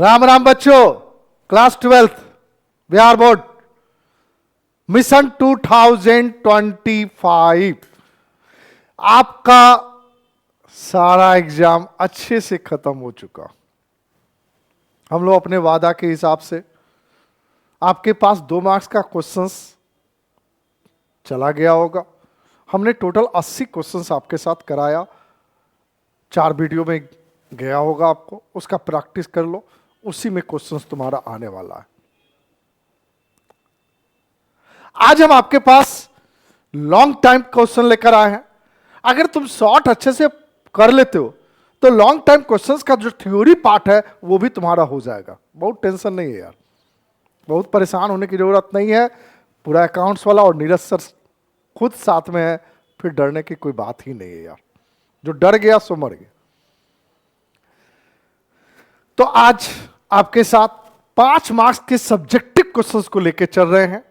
राम राम बच्चों, class 12th Bihar board mission 2025 आपका सारा एग्जाम अच्छे से खत्म हो चुका। हम लोग अपने वादा के हिसाब से आपके पास 2 मार्क्स का क्वेश्चंस चला गया होगा। हमने टोटल 80 क्वेश्चंस आपके साथ कराया, 4 वीडियो में गया होगा आपको, उसका प्रैक्टिस कर लो, उसी में क्वेश्चंस तुम्हारा आने वाला है। आज हम आपके पास लॉन्ग टाइम क्वेश्चन लेकर आए हैं। अगर तुम शॉर्ट अच्छे से कर लेते हो तो लॉन्ग टाइम क्वेश्चंस का जो थ्योरी पार्ट है वो भी तुम्हारा हो जाएगा। बहुत टेंशन नहीं है यार, बहुत परेशान होने की जरूरत नहीं है। पूरा अकाउंट्स वाला और नीरज सर खुद साथ में है, फिर डरने की कोई बात ही नहीं है यार। जो डर गया सो मर गया। तो आज आपके साथ 5 मार्क्स के सब्जेक्टिव क्वेश्चंस को लेकर चल रहे हैं।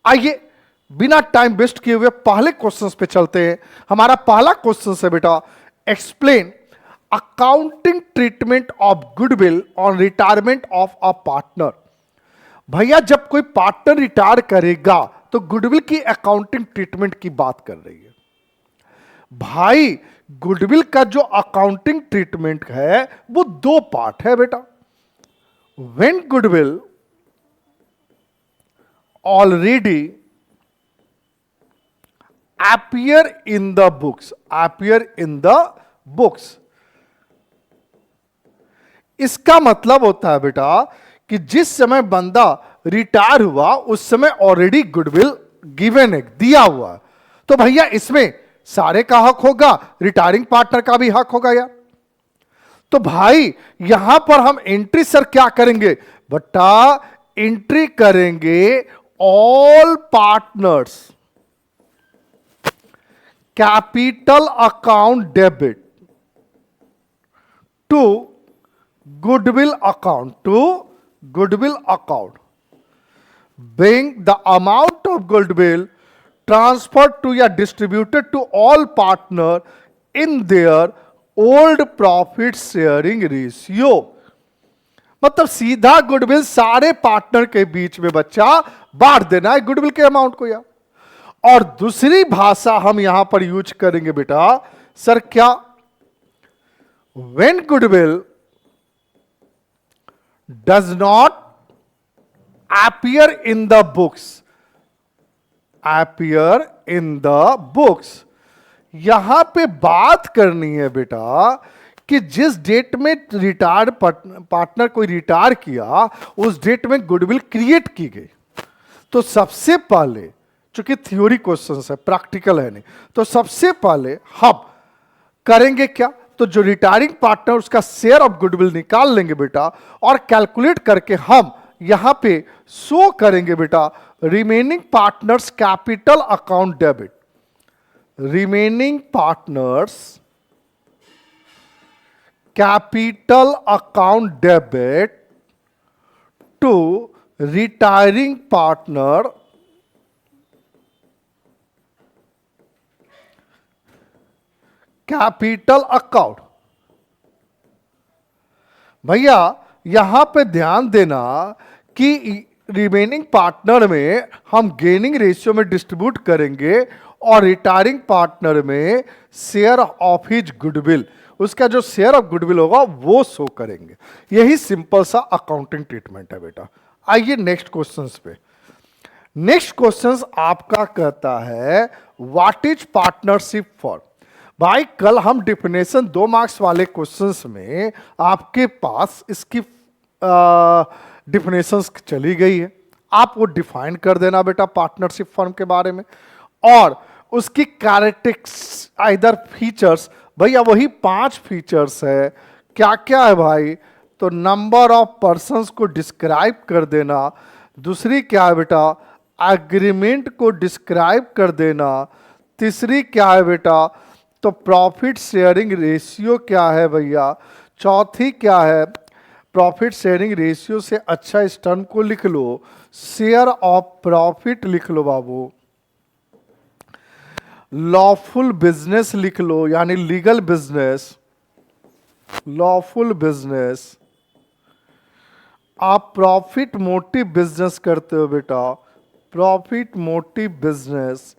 आइए बिना टाइम वेस्ट किए हुए पहले क्वेश्चंस पे चलते हैं। हमारा पहला क्वेश्चन है बेटा, explain accounting treatment of goodwill on retirement of a partner. भैया जब कोई पार्टनर रिटायर करेगा तो गुडविल की अकाउंटिंग ट्रीटमेंट की बात कर रही है। भाई गुडविल का जो अकाउंटिंग ट्रीटमेंट है वो 2 पार्ट है बेटा। When goodwill already appear in the books, इसका मतलब होता है बेटा कि जिस समय बंदा रिटायर हुआ उस समय ऑलरेडी गुडविल गिवन है, दिया हुआ है। तो भैया इसमें सारे का हक होगा, रिटायरिंग पार्टनर का भी हक होगा यार। तो भाई यहां पर हम एंट्री सर क्या करेंगे बेटा, एंट्री करेंगे all partners capital account debit to goodwill account being the amount of goodwill transferred to या distributed to all partner in their old profit sharing ratio। मतलब सीधा गुडविल सारे पार्टनर के बीच में बच्चा बांट देना है गुडविल के अमाउंट को यार। और दूसरी भाषा हम यहां पर यूज करेंगे बेटा सर क्या, when goodwill does not appear in the books, यहां पे बात करनी है बेटा कि जिस डेट में रिटायर्ड पार्टनर कोई रिटायर किया उस डेट में गुडविल क्रिएट की गई। तो सबसे पहले चूंकि थ्योरी क्वेश्चन है, प्रैक्टिकल है नहीं, तो सबसे पहले हम करेंगे क्या, तो जो रिटायरिंग पार्टनर उसका शेयर ऑफ गुडविल निकाल लेंगे बेटा और कैलकुलेट करके हम यहां पे शो करेंगे बेटा remaining partners capital account debit, remaining partners capital account debit to retiring partner capital account. भैया यहां पे ध्यान देना कि रिमेनिंग पार्टनर में हम गेनिंग रेशियो में डिस्ट्रीब्यूट करेंगे और रिटायरिंग पार्टनर में शेयर ऑफ हिज गुडविल, उसका जो शेयर ऑफ गुडविल होगा वो शो करेंगे। यही सिंपल सा अकाउंटिंग ट्रीटमेंट है बेटा। आइए नेक्स्ट क्वेश्चंस पे। नेक्स्ट क्वेश्चंस आपका कहता है व्हाट इज पार्टनरशिप फॉर। भाई कल हम डिफिनेशन 2 मार्क्स वाले क्वेश्चंस में आपके पास इसकी डिफिनेशंस चली गई है, आप वो डिफाइन कर देना बेटा पार्टनरशिप फर्म के बारे में और उसकी कैरेक्टरिस्टिक्स आइदर फीचर्स। भैया वही 5 फीचर्स है। क्या क्या है भाई, तो नंबर ऑफ पर्संस को डिस्क्राइब कर देना, दूसरी क्या है बेटा एग्रीमेंट को डिस्क्राइब कर देना, तीसरी क्या है बेटा तो प्रॉफिट शेयरिंग रेशियो क्या है भैया, चौथी क्या है प्रॉफिट शेयरिंग रेशियो से अच्छा इस टर्म को लिख लो शेयर ऑफ प्रॉफिट लिख लो बाबू, लॉफुल बिजनेस लिख लो यानी लीगल बिजनेस, लॉफुल बिजनेस आप प्रॉफिट मोटिव बिजनेस करते हो बेटा, प्रॉफिट मोटिव बिजनेस।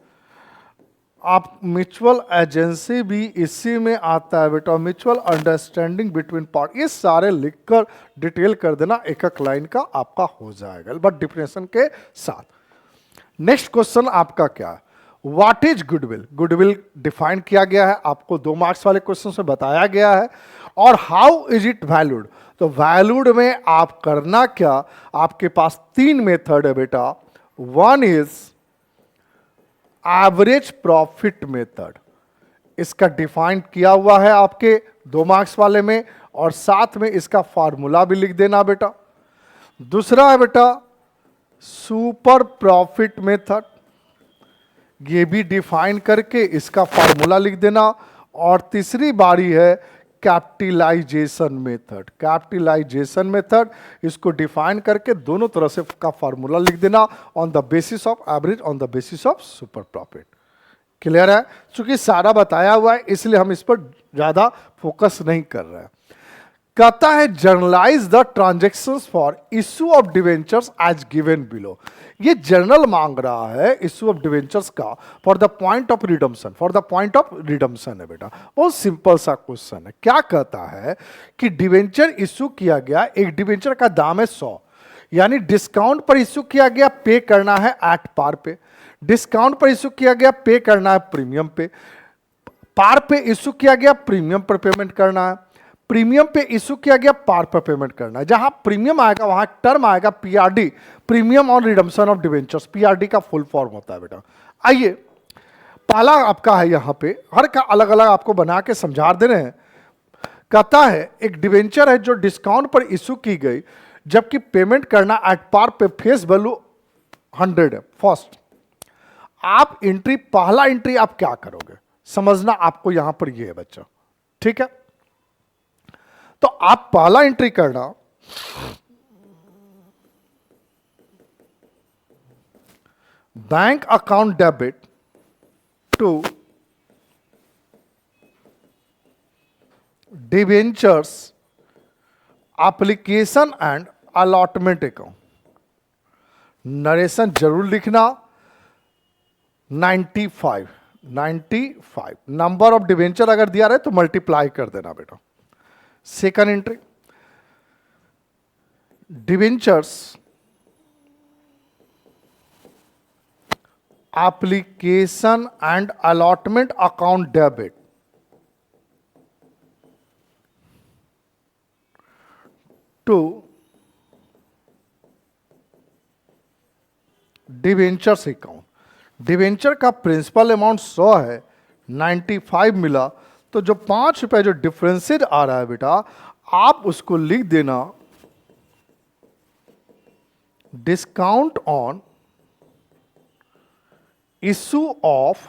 आप म्यूचुअल एजेंसी भी इसी में आता है बेटा, म्यूचुअल अंडरस्टैंडिंग बिटवीन पार्ट, ये सारे लिखकर डिटेल कर देना, एक एक लाइन का आपका हो जाएगा, बट डिफिनेशन के साथ। नेक्स्ट क्वेश्चन आपका क्या है, what is goodwill. Goodwill define किया गया है, आपको 2 मार्क्स वाले क्वेश्चन से बताया गया है। और हाउ इज इट वैल्यूड, तो वैल्यूड में आप करना क्या, आपके पास 3 मेथड है बेटा। One is average profit method, इसका डिफाइन किया हुआ है आपके 2 मार्क्स वाले में, और साथ में इसका फार्मूला भी लिख देना बेटा। दूसरा है बेटा सुपर प्रॉफिट मेथड, ये भी डिफाइन करके इसका फार्मूला लिख देना। और तीसरी बारी है कैपिटलाइजेशन मेथड, कैपिटलाइजेशन मेथड, इसको डिफाइन करके दोनों तरह से का फार्मूला लिख देना, on the basis of average, on the basis of super profit. Clear है, चूंकि सारा बताया हुआ है इसलिए हम इस पर ज्यादा फोकस नहीं कर रहे हैं। कहता है journalise the transactions for issue of debentures as given below, ये जर्नल मांग रहा है इश्यू ऑफ डिवेंचर्स का for the point of redemption, for the point of redemption है बेटा। बहुत सिंपल सा क्वेश्चन है, क्या कहता है कि डिवेंचर इश्यू किया गया, एक डिवेंचर का दाम है 100, यानी डिस्काउंट पर इश्यू किया गया, पे करना है एट पार पे, डिस्काउंट पर इश्यू किया गया, पे करना है प्रीमियम पे, पार पे इश्यू किया गया, प्रीमियम पर पेमेंट करना है, प्रीमियम पे इश्यू किया गया, पार पर पेमेंट करना है। जहां प्रीमियम आएगा वहां टर्म आएगा PRD, premium on redemption of debentures, PRD का फुल फॉर्म होता है बेटा। आइए पहला आपका है, यहां पे हर का अलग अलग आपको बना के समझा दे रहे हैं। कहता है एक डिवेंचर है जो डिस्काउंट पर इश्यू की गई, जबकि पेमेंट करना एट पार पे, फेस वैल्यू 100 है। फर्स्ट आप एंट्री, पहला एंट्री आप क्या करोगे, समझना आपको यहां पर ये है बच्चा, ठीक है। तो आप पहला एंट्री करना, bank account debit to debentures application and allotment account. Narration जरूर लिखना, 95 नंबर ऑफ डिवेंचर अगर दिया रहे तो मल्टीप्लाई कर देना बेटा। Second entry debentures application and allotment account debit to debentures account. Debenture का प्रिंसिपल अमाउंट 100 है, 95 मिला, तो जो 5 रुपए जो डिफरेंसेज आ रहा है बेटा, आप उसको लिख देना discount on issue of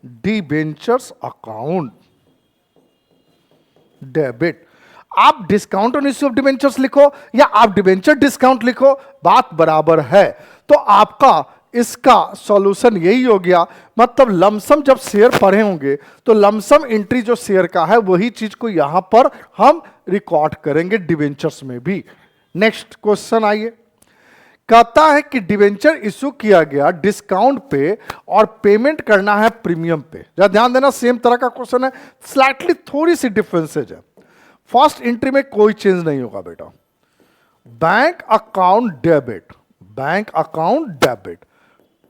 debentures account debit. आप discount on issue of debentures लिखो या आप डिवेंचर डिस्काउंट लिखो, बात बराबर है। तो आपका इसका सॉल्यूशन यही हो गया, मतलब लमसम जब शेयर पढ़े होंगे तो लमसम एंट्री जो शेयर का है वही चीज को यहां पर हम रिकॉर्ड करेंगे डिवेंचर्स में भी। नेक्स्ट क्वेश्चन आइए, कहता है कि डिवेंचर इश्यू किया गया डिस्काउंट पे और पेमेंट करना है प्रीमियम पे। जरा ध्यान देना, सेम तरह का क्वेश्चन है, स्लाइटली थोड़ी सी डिफरेंसेज है। फर्स्ट एंट्री में कोई चेंज नहीं होगा बेटा, bank account debit, bank account debit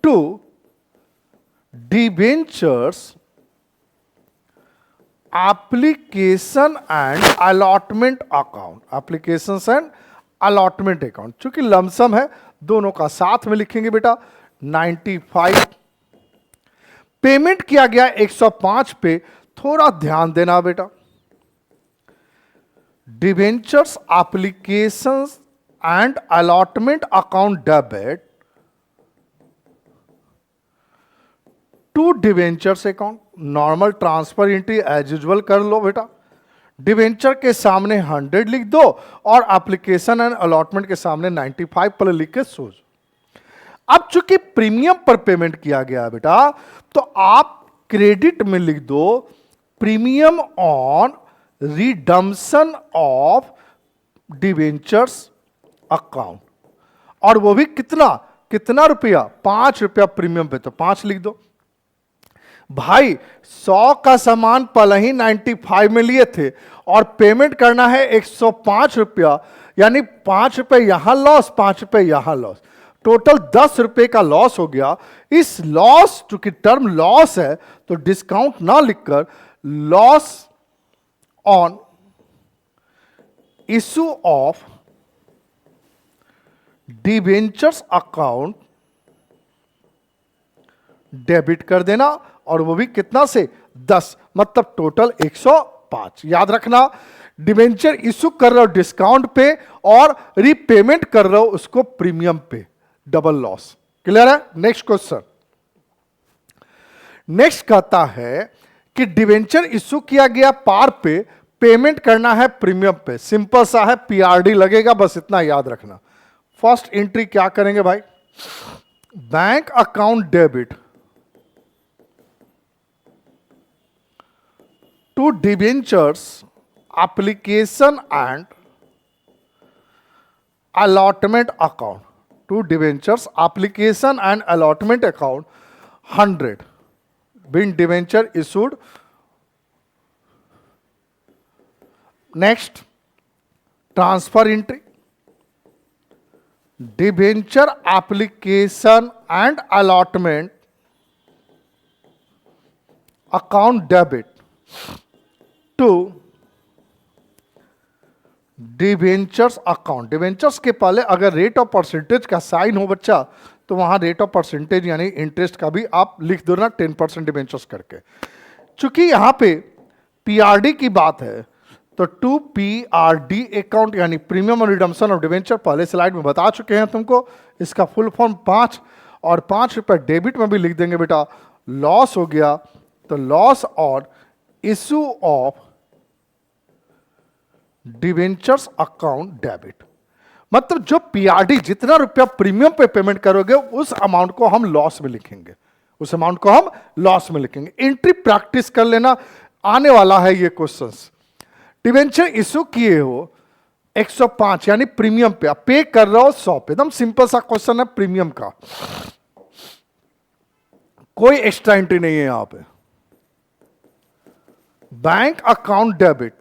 to debentures application and allotment account, application and allotment account. चूंकि लमसम है दोनों का साथ में लिखेंगे बेटा। 95 पेमेंट किया गया 105 पे, थोड़ा ध्यान देना बेटा। Debentures applications and allotment account debit to debentures account, normal transfer entry as usual कर लो बेटा। डिवेंचर के सामने 100 लिख दो और एप्लीकेशन एंड अलॉटमेंट के सामने 95 पर लिख के सोच। अब चूंकि प्रीमियम पर पेमेंट किया गया है बेटा, तो आप क्रेडिट में लिख दो premium on redemption of debentures account, और वो भी कितना कितना रुपया, 5 रुपया प्रीमियम पे, तो 5 लिख दो भाई। 100 का सामान पहले ही 95 में लिए थे और पेमेंट करना है 105 रुपया, यानी 5 रुपए यहां लॉस, 5 रुपए यहां लॉस, टोटल 10 रुपए का लॉस हो गया। इस लॉस, चूंकि टर्म लॉस है तो डिस्काउंट ना लिखकर loss on issue of debentures account debit कर देना, और वो भी कितना से 10, मतलब टोटल 105। याद रखना, डिवेंचर इशू कर रहे हो डिस्काउंट पे और रीपेमेंट कर रहे हो उसको प्रीमियम पे, डबल लॉस। क्लियर है? Next question. नेक्स्ट कहता है कि डिवेंचर इशू किया गया पार पे, पेमेंट करना है प्रीमियम पे। सिंपल सा है, पीआरडी लगेगा, बस इतना याद रखना। फर्स्ट एंट्री क्या करेंगे भाई, bank account debit to debentures application and allotment account, to debentures application and allotment account 100 been debenture issued. Next transfer entry, debenture application and allotment account debit to debentures account. Debentures के पहले अगर rate of percentage का sign हो बच्चा, तो वहां rate of percentage यानी interest का भी आप लिख दो ना, 10% डिवेंचर्स करके। चूंकि यहां पे पीआरडी की बात है तो टू पीआरडी अकाउंट यानी प्रीमियम और रिडम्पशन ऑफ डिवेंचर, पहले स्लाइड में बता चुके हैं तुमको। इसका फुल फॉर्म 5 और 5 रुपए डेबिट में भी लिख देंगे बेटा। लॉस हो गया तो लॉस और issue of debentures account debit, मतलब जो पीआरडी जितना रुपया प्रीमियम पे पेमेंट करोगे उस अमाउंट को हम लॉस में लिखेंगे, उस अमाउंट को हम लॉस में लिखेंगे। एंट्री प्रैक्टिस कर लेना, आने वाला है ये क्वेश्चंस। डिवेंचर इशू किए हो 105 यानी प्रीमियम पे, आप पे कर रहे हो 100 पे, एकदम सिंपल सा क्वेश्चन है प्रीमियम का, कोई एक्स्ट्रा एंट्री नहीं है यहां पे। Bank account debit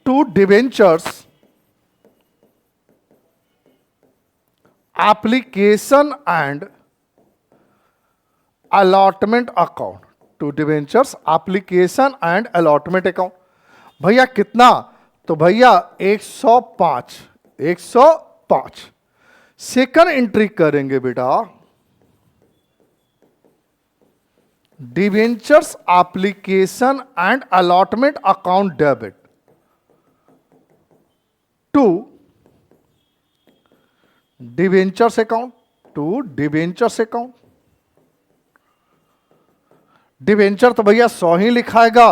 to debentures application and allotment account, to debentures application and allotment account. भैया कितना, तो भैया 105, 105। सेकंड एंट्री करेंगे बेटा, debentures application and allotment account debit to debentures account, to debentures account. Debenture तो भैया 100 ही लिखाएगा,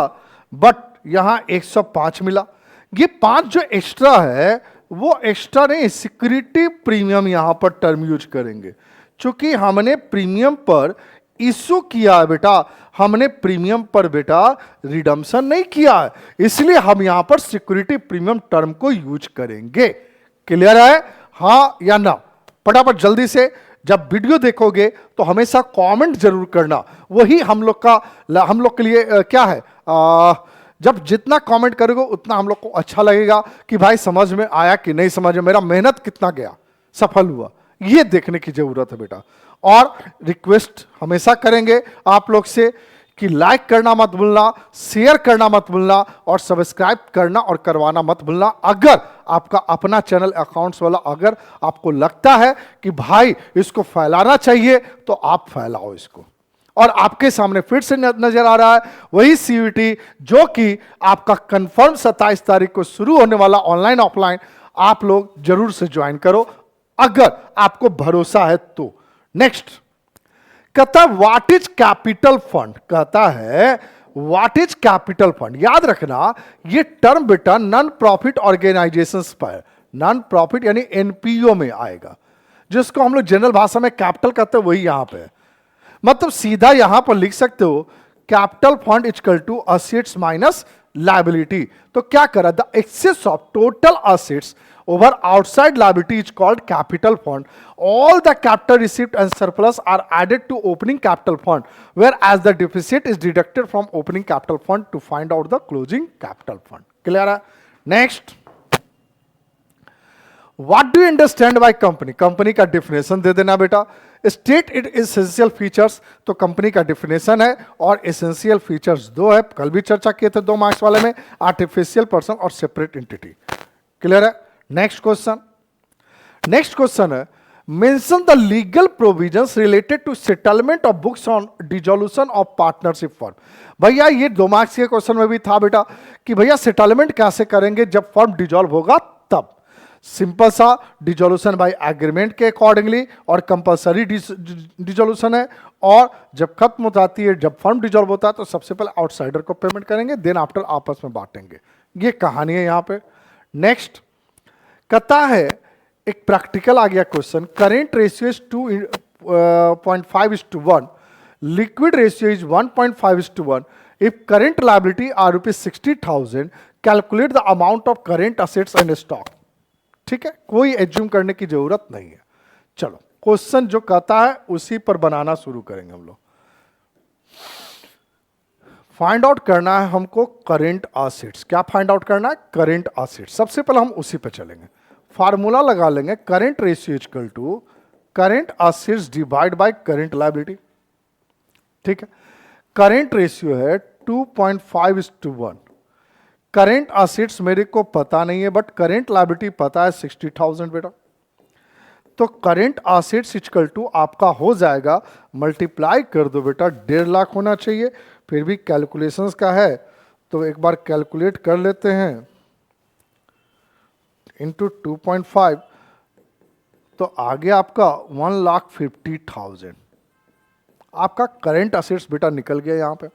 बट यहां 105 मिला। ये 5 जो एक्स्ट्रा है वो एक्स्ट्रा नहीं, सिक्योरिटी प्रीमियम यहां पर टर्म यूज करेंगे। चूंकि हमने प्रीमियम पर इशू किया है बेटा, हमने प्रीमियम पर बेटा रिडम्पशन नहीं किया है, इसलिए हम यहां पर सिक्योरिटी प्रीमियम टर्म को यूज करेंगे। क्लियर है? हां या ना? फटाफट जल्दी से, जब वीडियो देखोगे तो हमेशा कमेंट जरूर करना, वही हम लोग के लिए क्या है, जब जितना कमेंट करोगे उतना हम लोग को अच्छा लगेगा कि भाई समझ में आया कि नहीं समझ में, मेरा मेहनत कितना गया, सफल हुआ, ये देखने की जरूरत है बेटा। और रिक्वेस्ट हमेशा करेंगे आप लोग से कि लाइक करना मत भूलना, शेयर करना मत भूलना और सब्सक्राइब करना और करवाना मत भूलना। अगर आपका अपना चैनल अकाउंट्स वाला, अगर आपको लगता है कि भाई इसको फैलाना चाहिए तो आप फैलाओ इसको। और आपके सामने फिर से नजर आ रहा है वही सीयूईटी जो कि आपका कंफर्म 27 तारीख को शुरू होने वाला ऑनलाइन ऑफलाइन, आप लोग जरूर से ज्वाइन करो अगर आपको भरोसा है तो। नेक्स्ट कहता है व्हाट इज कैपिटल फंड, कहता है व्हाट इज कैपिटल फंड। याद रखना ये टर्म बेटा नॉन प्रॉफिट ऑर्गेनाइजेशंस पर, नॉन प्रॉफिट यानी एनपीओ में आएगा, जिसको हम लोग जनरल भाषा में कैपिटल कहते हैं, वही यहां पे है। मतलब सीधा यहां पर लिख सकते हो capital fund equal to assets minus liability. तो क्या करा, the excess of total assets over outside liability is called capital fund. All the capital received and surplus are added to opening capital fund, whereas the deficit is deducted from opening capital fund to find out the closing capital fund. Clear है? Next, what do you understand by company? Company का definition दे देना बेटा। State it essential features, तो company का definition है और essential features दो है, कल भी चर्चा किए थे 2 मार्क्स वाले में, आर्टिफिशियल पर्सन और सेपरेट एंटिटी। क्लियर है? नेक्स्ट क्वेश्चन है, mention the legal provisions related to settlement of books on dissolution of partnership firm. भैया ये 2 मार्क्स के क्वेश्चन में भी था बेटा कि भैया सेटलमेंट कैसे करेंगे जब फर्म डिसॉल्व होगा तब। सिंपल सा डिसॉल्यूशन बाय एग्रीमेंट के अकॉर्डिंगली और कंपलसरी डिसॉल्यूशन है, और जब खत्म हो जाती है, जब फर्म डिसॉल्व होता है तो सबसे पहले आउटसाइडर को पेमेंट करेंगे, देन आफ्टर आपस में बांटेंगे। ये कहानी है यहां पे। नेक्स्ट कहता है, एक प्रैक्टिकल आ गया question, current ratio is 2.5:1, liquid ratio is 1.5:1। If current liability are ₹60,000, calculate the amount of current assets and stock. ठीक है, कोई एज्यूम करने की जरूरत नहीं है। चलो क्वेश्चन जो कहता है उसी पर बनाना शुरू करेंगे हम लोग। फाइंड आउट करना है हमको करेंट असेट्स। क्या फाइंड आउट करना है? Current assets. सबसे पहले हम उसी पे चलेंगे, फार्मूला लगा लेंगे, current ratio equal to current assets divide by current liability. ठीक है, करेंट रेशियो है 2.5:1। करेंट असेट्स मेरे को पता नहीं है, बट करेंट लायबिलिटी पता है 60,000 बेटा। तो करेंट असेट्स इक्वल टू आपका हो जाएगा, मल्टीप्लाई कर दो बेटा, 1.5 लाख होना चाहिए। फिर भी कैलकुलेशंस का है तो एक बार कैलकुलेट कर लेते हैं, इंटू 2.5, तो आगे आपका 1,50,000 आपका करेंट असेट्स बेटा निकल गया यहां पे।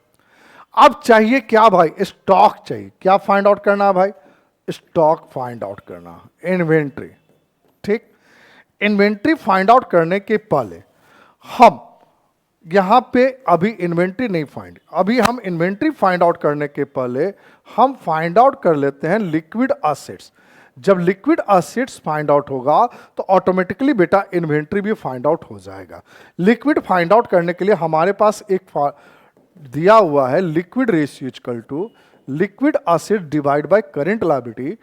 अब चाहिए क्या भाई? स्टॉक चाहिए। क्या फाइंड आउट करना है भाई? स्टॉक फाइंड आउट करना, इन्वेंट्री। ठीक, इन्वेंट्री फाइंड आउट करने के पहले हम यहां पे अभी इन्वेंट्री नहीं फाइंड, अभी हम इन्वेंट्री फाइंड आउट करने के पहले हम फाइंड आउट कर लेते हैं लिक्विड असेट्स। जब लिक्विड असेट्स फाइंड आउट होगा तो ऑटोमेटिकली बेटा इन्वेंट्री भी फाइंड आउट हो जाएगा। लिक्विड फाइंड आउट करने के लिए हमारे पास एक दिया हुआ है, liquid ratio equal to liquid asset divide by current liability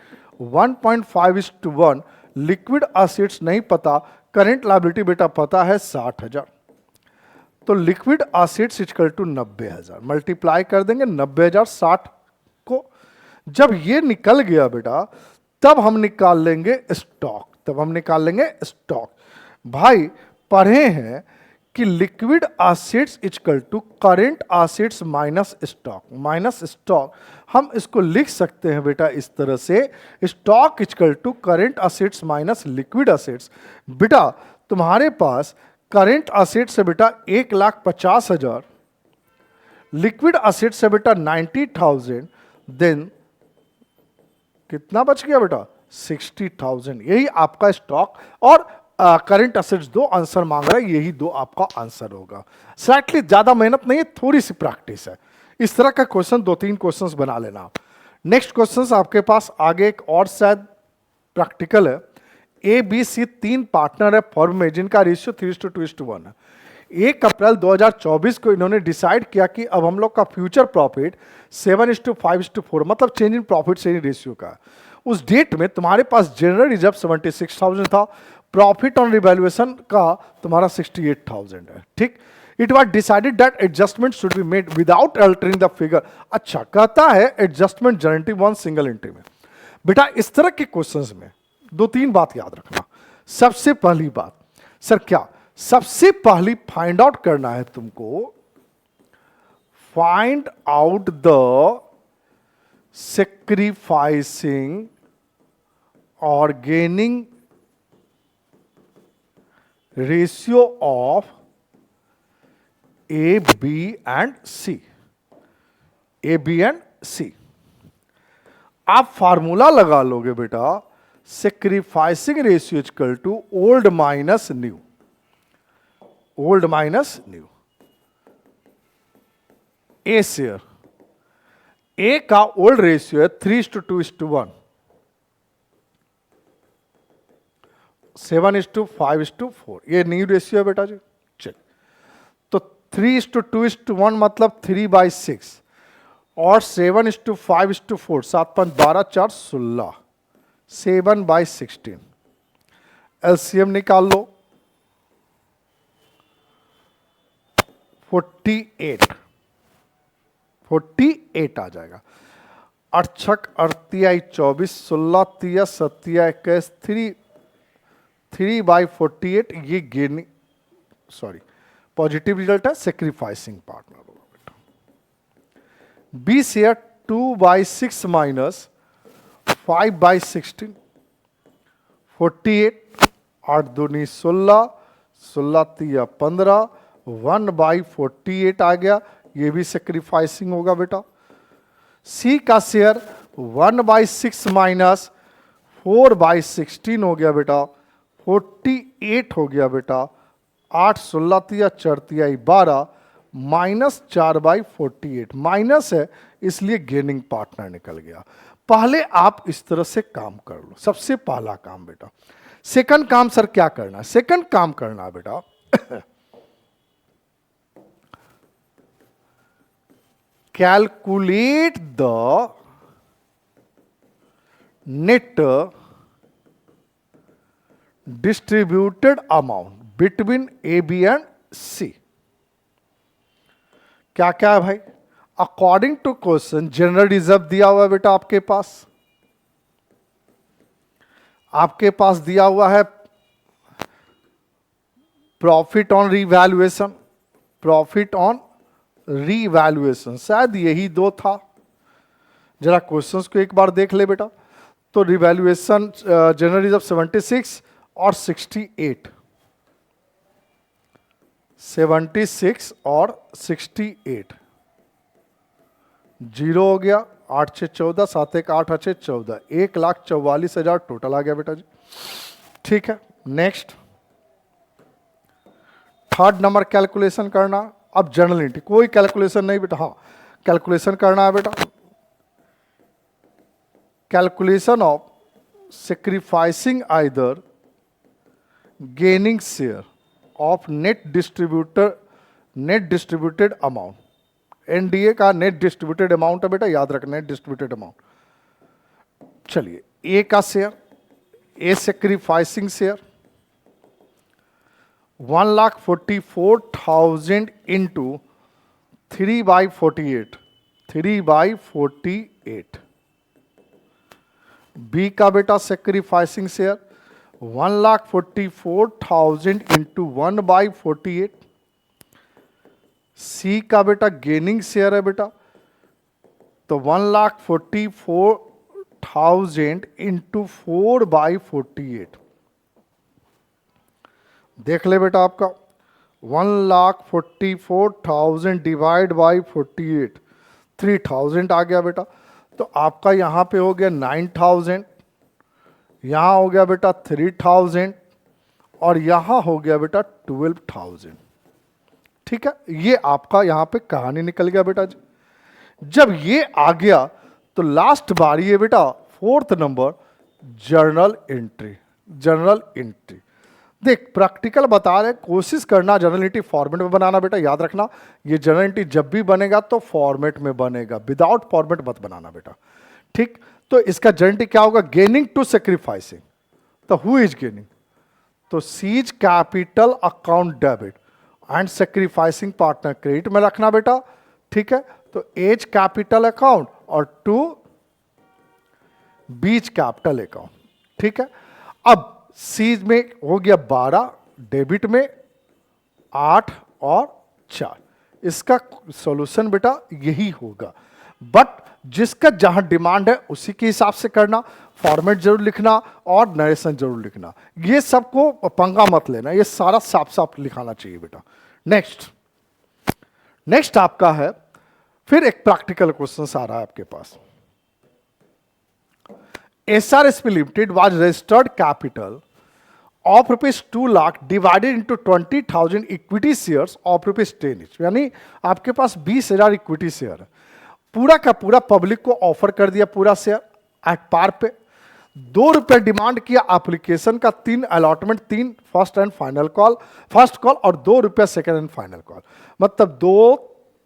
1.5:1। Liquid assets नहीं पता, करेंट लायबिलिटी बेटा पता है 60,000। तो liquid assets equal to 90,000, multiply कर देंगे 90,000 60 को। जब ये निकल गया बेटा तब हम निकाल लेंगे स्टॉक। भाई पढ़े हैं कि liquid assets equal to current assets minus stock. हम इसको लिख सकते हैं बेटा इस तरह से, stock equal to current assets minus liquid assets. बेटा तुम्हारे पास करेंट असेट्स है बेटा 1,50,000, लिक्विड असेट्स है बेटा 90,000, देन कितना बच गया बेटा? 60,000। यही आपका स्टॉक और करंट असेट्स, 2 आंसर मांग रहा है, यही 2 आपका आंसर होगा। स्लाइटली ज्यादा मेहनत नहीं है, थोड़ी सी प्रैक्टिस है। इस तरह का क्वेश्चन 2-3 क्वेश्चंस बना लेना। नेक्स्ट क्वेश्चंस आपके पास आगे एक और शायद प्रैक्टिकल है। ABC 3 पार्टनर है फर्म में जिनका रेशियो 3:2:1 है। 1 अप्रैल 2024 को इन्होंने डिसाइड किया कि अब हम लोग का फ्यूचर प्रॉफिट 7:5:4, मतलब change in profit sharing ratio का। उस डेट में तुम्हारे पास जनरल रिजर्व 76,000 था, प्रॉफिट ऑन रिवैल्यूएशन का तुम्हारा 68,000 है। ठीक, it was decided that adjustment should be made without altering the figure. अच्छा, कहता है एडजस्टमेंट जनरेटिव 1 सिंगल एंट्री में। बेटा इस तरह के क्वेश्चंस में 2-3 बात याद रखना। सबसे पहली बात, सर क्या? सबसे पहली फाइंड आउट करना है तुमको, फाइंड आउट द सेक्रीफाइसिंग और gaining ratio of A, B and C। आप फार्मूला लगा लोगे बेटा, sacrificing ratio equal to old minus new. A share, A का ओल्ड रेशियो है 3:2:1, 7:5:4, ये न्यू रेशियो है बेटा जी। चल, तो 3:2:1 मतलब 3/6 और 7:5:4, 7×5 = 12, 4 = 16, 7/16। एलसीएम निकाल लो, 48 आ जाएगा। 8×6 = 24, 16×3 = 21, 3/48, ये गेनिंग, सॉरी पॉजिटिव रिजल्ट है, सेक्रीफाइसिंग पार्टनर होगा बेटा। बी शेयर 2/6 - 5/16, 48, 8×2 = 16, 16×3 = 15, 1/48 आ गया, ये भी सेक्रीफाइसिंग होगा बेटा। सी का शेयर 1/6 - 4/16 हो गया बेटा, 48 हो गया बेटा, 8, 16×3 = 4×3 = 12, -4/48, माइनस है इसलिए गेनिंग पार्टनर निकल गया। पहले आप इस तरह से काम कर लो, सबसे पहला काम बेटा। सेकंड काम सर क्या करना है? सेकंड काम करना है बेटा calculate the net distributed amount between A, B and C. क्या क्या है भाई? According to question general reserve दिया हुआ है बेटा, आपके पास दिया हुआ है profit on revaluation, profit on revaluation, शायद यही दो था। जरा क्वेश्चंस को एक बार देख ले बेटा। तो रिवैल्यूएशन जनरल रिजर्व 76 और 68, 76 और 68, 0 हो गया, 8×6 = 14, 7×1 = 8, 8×6 = 14, 1,44,000 टोटल आ गया बेटा जी। ठीक है, नेक्स्ट थर्ड नंबर कैलकुलेशन करना। अब जनरल एंट्री कोई कैलकुलेशन नहीं बेटा, हाँ कैलकुलेशन करना है बेटा। Calculation of sacrificing either gaining share of net distributed amount. NDA का नेट डिस्ट्रीब्यूटेड अमाउंट है बेटा, याद रखना नेट डिस्ट्रीब्यूटेड अमाउंट। चलिए, ए का शेयर, ए सेक्रीफाइसिंग शेयर 1,44,000 इंटू 3/48, 3/48। बी का बेटा सेक्रीफाइसिंग शेयर 1,44,000 इंटू 1/48। सी का बेटा गेनिंग शेयर है बेटा, तो 1,44,000 इंटू 4/48। देख ले बेटा, आपका 1,44,000 डिवाइड बाई 48, 3,000 आ गया बेटा। तो आपका यहां पे हो गया 9,000, यहां हो गया बेटा 3,000 और यहां हो गया बेटा 12,000। ठीक है, ये आपका यहां पे कहानी निकल गया बेटा जी। जब ये आ गया तो लास्ट बार ये बेटा fourth number journal entry, journal entry. देख प्रैक्टिकल बता रहे, कोशिश करना जर्नल एंट्री फॉर्मेट में बनाना बेटा, याद रखना ये जर्नल एंट्री जब भी बनेगा तो फॉर्मेट में बनेगा, विदाउट फॉर्मेट मत बनाना बेटा। ठीक, तो इसका जर्नल एंट्री क्या होगा? Gaining to sacrificing. तो हु इज गेनिंग? तो C's capital account debit and sacrificing partner credit में रखना बेटा। ठीक है, तो एज कैपिटल अकाउंट और टू बीच कैपिटल अकाउंट। ठीक है, अब सीज में हो गया 12, डेबिट में 8 और 4। इसका सॉल्यूशन बेटा यही होगा, बट जिसका जहां डिमांड है उसी के हिसाब से करना, फॉर्मेट जरूर लिखना और नरेशन जरूर लिखना। ये सबको पंगा मत लेना, ये सारा साफ साफ लिखाना चाहिए बेटा। नेक्स्ट आपका है, फिर एक प्रैक्टिकल क्वेश्चन आ रहा है आपके पास। SRSP Limited was registered capital of ₹2 lakh divided into 20,000 equity shares of ₹10 each। यानी आपके पास 20,000 इक्विटी शेयर है पूरा का पूरा पब्लिक को ऑफर कर दिया पूरा शेयर एट पार पे। ₹2 डिमांड किया एप्लीकेशन का, 3 allotment, 3 first and final call, first call और ₹2 सेकंड एंड फाइनल कॉल। मतलब 2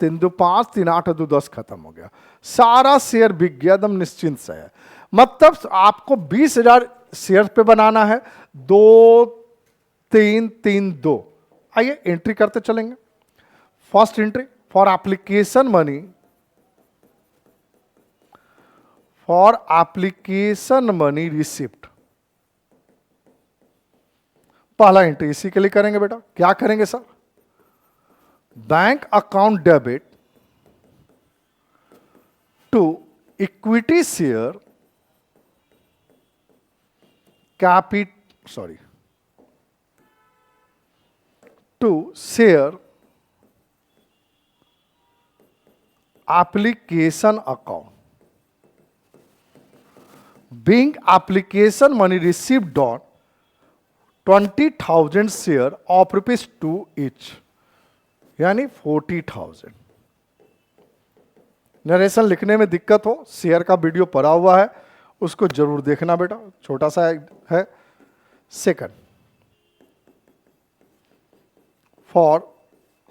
3 2 5 3 8 2 10 खत्म हो गया, सारा शेयर बिक गया, एकदम निश्चिंत से है। मतलब आपको 20,000 शेयर पे बनाना है, 2 3 3 2। आइए एंट्री करते चलेंगे। First entry for application money, for application money receipt, पहला एंट्री इसी के लिए करेंगे बेटा। क्या करेंगे sir? Bank account debit to equity share to share application account, being application money received on 20,000 share of ₹2 each, यानी 40,000। नरेशन लिखने में दिक्कत हो, शेयर का वीडियो पड़ा हुआ है, उसको जरूर देखना बेटा, छोटा सा है। Second, for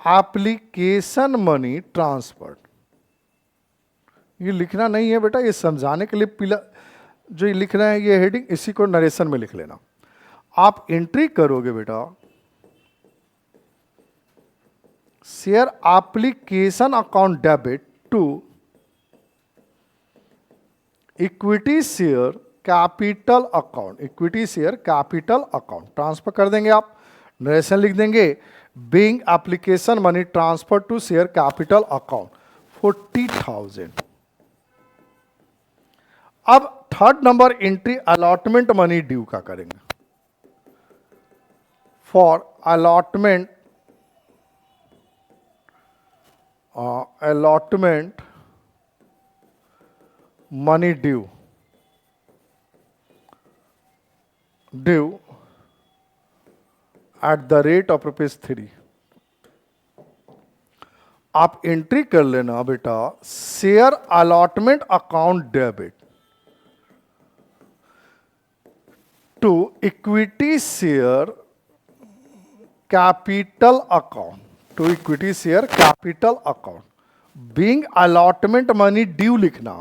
application money transfer, ये लिखना नहीं है बेटा, ये समझाने के लिए पीला जो ये लिख रहे हैं ये हेडिंग, इसी को नरेशन में लिख लेना। आप एंट्री करोगे बेटा, share application account debit to equity share capital account, equity share capital account transfer कर देंगे आप। नरेशन लिख देंगे, being application money transfer to share capital account 40,000। अब third number entry allotment money due का करेंगे। For allotment money due at the rate of ₹3। आप entry कर लेना बेटा, share allotment account debit to equity share capital account, to equity share capital account, being allotment money due लिखना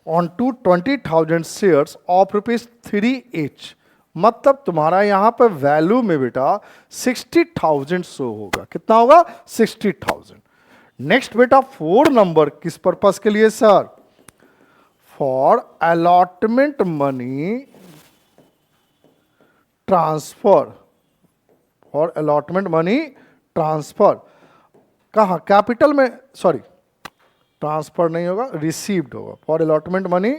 on to 20,000 shares of ₹3 each। मतलब तुम्हारा यहां पर value में बेटा 60,000 शो होगा। कितना होगा? 60,000। नेक्स्ट बेटा 4 नंबर किस पर्पस के लिए sir? For allotment money transfer, और अलॉटमेंट मनी ट्रांसफर कहाँ? कैपिटल में, सॉरी ट्रांसफर नहीं होगा, रिसीव्ड होगा। फॉर अलॉटमेंट मनी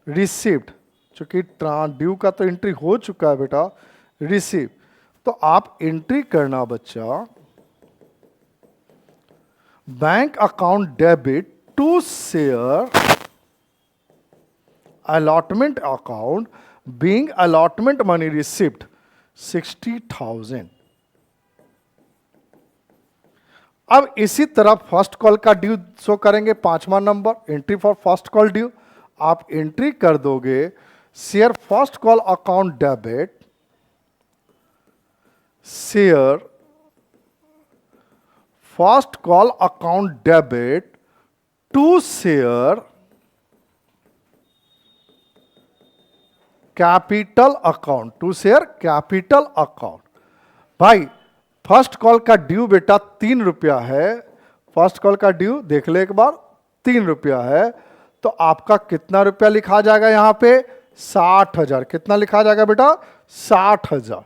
रिसीव्ड, चूंकि ड्यू का तो एंट्री हो चुका है बेटा, रिसीव। तो आप एंट्री करना बच्चा, bank account debit to share allotment account being allotment money received 60,000। अब इसी तरह फर्स्ट कॉल का ड्यू शो करेंगे, 5वां number entry for first call due. आप एंट्री कर दोगे, share first call account debit share first call account debit to share capital account, to share capital account. भाई फर्स्ट कॉल का due बेटा ₹3 है, फर्स्ट कॉल का ड्यू देख ले एक बार, ₹3 है। तो आपका कितना रुपया लिखा जाएगा यहां पे? 60,000। कितना लिखा जाएगा बेटा? 60,000।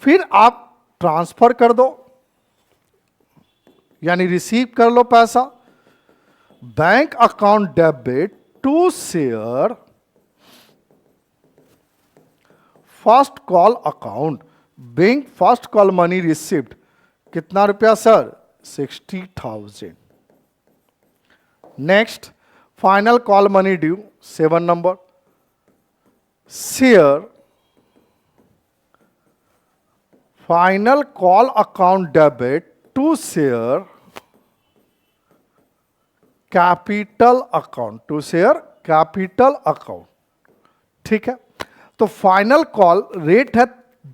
फिर आप ट्रांसफर कर दो, यानी रिसीव कर लो पैसा। Bank account debit to share first call account, bank first call money received, कितना रुपया सर? 60,000। Next final call money due 7 number, share final call account debit to share capital account, to share capital account. ठीक है, तो final call rate है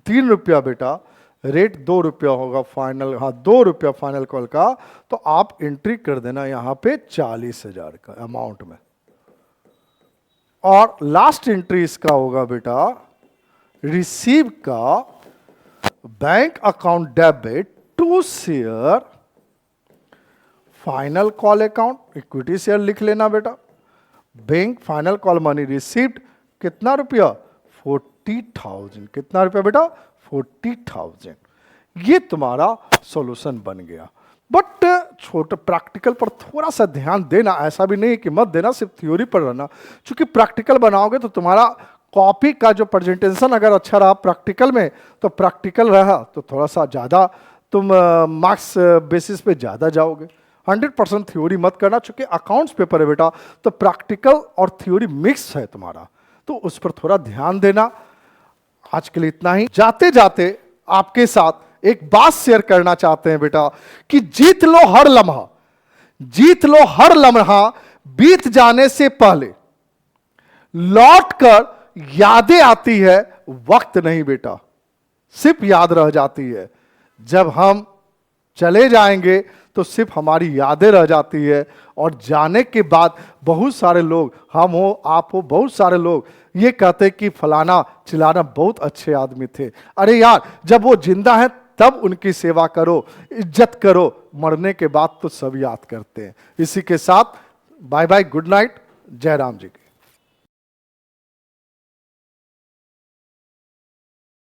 3 रुपया बेटा, rate 2 रुपया होगा फाइनल, हाँ 2 रुपया फाइनल कॉल का। तो आप एंट्री कर देना यहां पे 40,000 का अमाउंट में। और लास्ट एंट्री इसका होगा बेटा रिसीव का bank account debit to share final call account, equity share लिख लेना बेटा। Bank final call money received कितना रुपया, 40,000। कितना रुपया बेटा, 40,000। ये तुम्हारा सॉल्यूशन बन गया। बट छोटे प्रैक्टिकल पर थोड़ा सा ध्यान देना, ऐसा भी नहीं कि मत देना, सिर्फ थ्योरी पर रहना। क्योंकि प्रैक्टिकल बनाओगे तो तुम्हारा कॉपी का जो प्रेजेंटेशन अगर अच्छा रहा प्रैक्टिकल में, तो प्रैक्टिकल रहा तो थोड़ा सा ज़्यादा तुम मार्क्स बेसिस पे ज़्यादा जाओगे। 100% थ्योरी मत करना, चूंकि अकाउंट्स पेपर है बेटा, तो प्रैक्टिकल और थ्योरी मिक्स है तुम्हारा, तो उस पर थोड़ा ध्यान देना। आज के लिए इतना ही। जाते जाते आपके साथ एक बात शेयर करना चाहते हैं बेटा कि जीत लो हर लम्हा, जीत लो हर लम्हा बीत जाने से पहले, लौट कर यादें आती है वक्त नहीं बेटा, सिर्फ याद रह जाती है। जब हम चले जाएंगे तो सिर्फ हमारी यादें रह जाती है, और जाने के बाद बहुत सारे लोग, हम हो आप हो, बहुत सारे लोग ये कहते कि फलाना चिलाना बहुत अच्छे आदमी थे। अरे यार, जब वो जिंदा है तब उनकी सेवा करो, इज्जत करो, मरने के बाद तो सब याद करते हैं। इसी के साथ बाय बाय, गुड नाइट, जय राम जी की।